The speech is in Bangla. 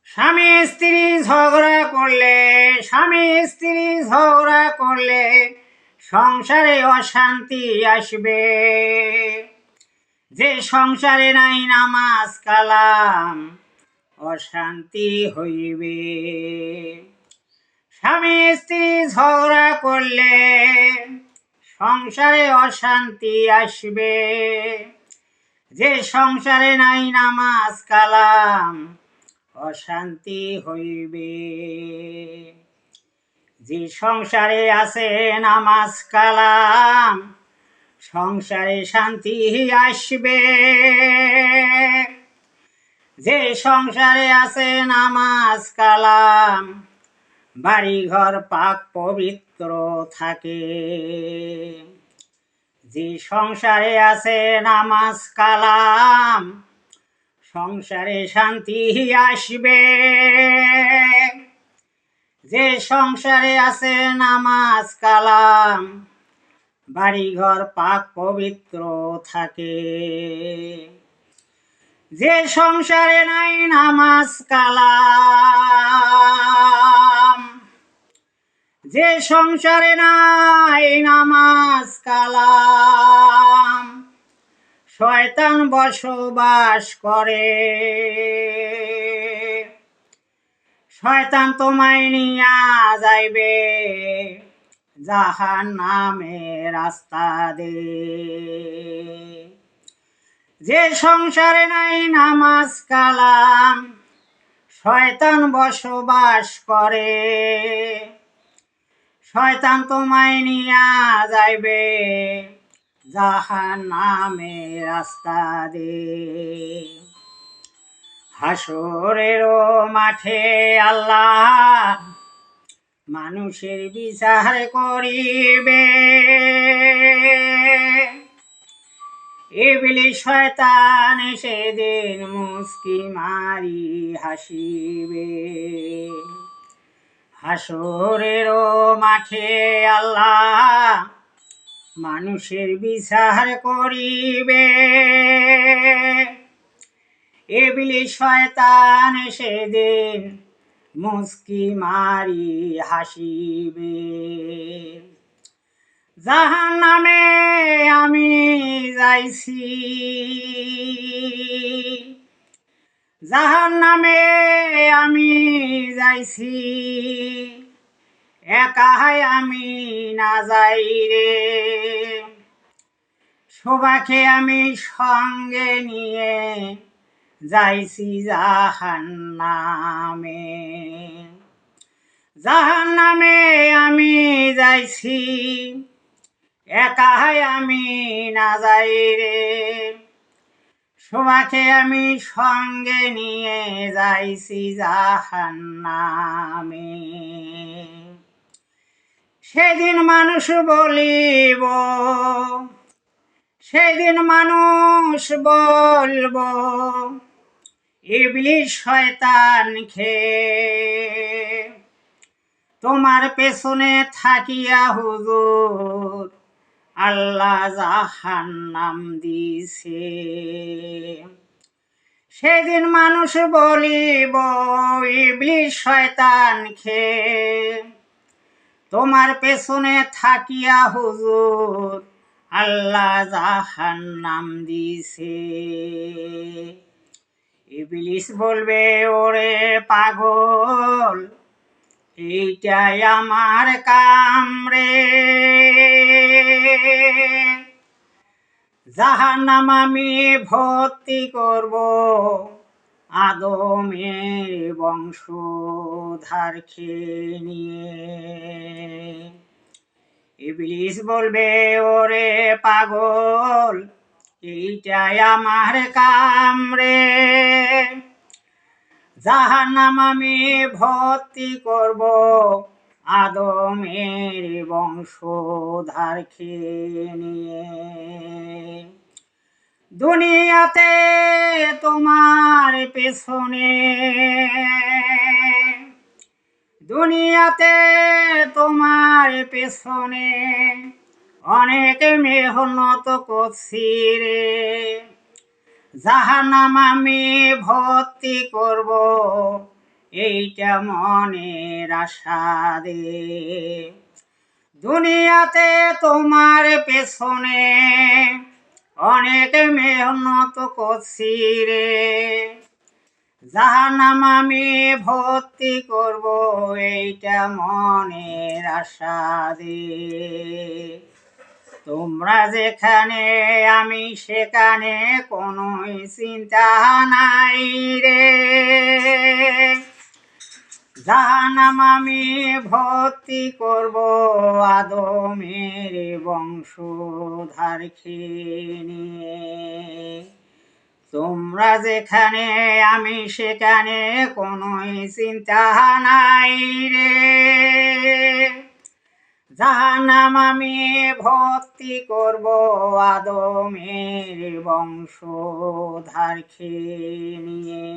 স্বামী স্ত্রী ঝগড়া করলে সংসারে অশান্তি আসবে। যে সংসারে নাই নামাজ কালাম অশান্তি হইবে। স্বামী স্ত্রী ঝগড়া করলে সংসারে অশান্তি আসবে। যে সংসারে নাই নামাজ কালাম অশান্তি হইবে। যে সংসারে আছে নামাজ কালাম সংসারে শান্তি আসবে। যে সংসারে আছে নামাজ কালাম বাড়িঘর পাক পবিত্র থাকে। যে সংসারে আছে নামাজ কালাম সংসারে শান্তি আসবে। যে সংসারে আছে নামাজ কালাম বাড়িঘর পাক পবিত্র থাকে। যে সংসারে নাই নামাজ কালাম যে সংসারে নাই নামাজ কালাম শয়তান বসবাস করে। শয়তান তোমায় নিয়া যাইবে জাহান্নামের রাস্তা দে। যে সংসারে নাই নামাজ কালাম শয়তান বসবাস করে। শয়তান তোমায় নিয়া যাইবে জাহান্নামের রাস্তা দে। হাসরের মাঠে আল্লাহ মানুষের বিচার করিবে। ইবলিস শয়তান সেদিন মুস্কি মারি হাসিবে। হাসরের মাঠে আল্লাহ মানুষের বিচার করিবে। ইবলিস শয়তান সেদিন মুস্কি মারি হাসিবে। জাহান্নামে আমি যাইছি জাহান্নামে আমি যাইছি একাই আমি না যাই রে। সবাকে আমি সঙ্গে নিয়ে যাইছি জাহান্নামে। জাহান্নামে আমি যাইছি একাই আমি না যাই রে। সবাকে আমি সঙ্গে নিয়ে যাইছি জাহান্নামে। সেদিন মানুষ বলিব ইবলিস শয়তান খে তোমার পেছনে থাকিয়া হুজুর আল্লাহ জাহান্নাম দিছে। সেদিন মানুষ বলিব ইবলিস শয়তান খে তোমার পেছনে থাকিয়া হুজুর আল্লাহ জাহান্নাম দিছে। ইবলিস বলবে ওরে পাগল এইটাই আমার কাম রে। জাহান্নাম আমি ভর্তি করব আদমের বংশধারকে নিয়ে। ইবলিস বলবে ওরে পাগল এইটাই আমার কাম রে। জাহান্নাম আমি ভর্তি করব আদমের বংশধারকে নিয়ে। দুনিয়াতে তোমার পেছনে অনেক মেহনত করছি রে। জাহান্নাম আমি ভর্তি করব এইটা মনের আশা দে। দুনিয়াতে তোমার পেছনে অনেক মেহনত করছি রে, জাহান্নাম আমি ভর্তি করব এইটা মনের আশা দে। তোমরা যেখানে আমি সেখানে কোনো চিন্তা নাই রে, জাহান্নাম আমি ভর্তি করব আদমের বংশধারকে নিয়ে। তোমরা যেখানে আমি সেখানে কোনো চিন্তা নাই রে, জাহান্নাম আমি ভর্তি করব আদমের বংশধারকে নিয়ে।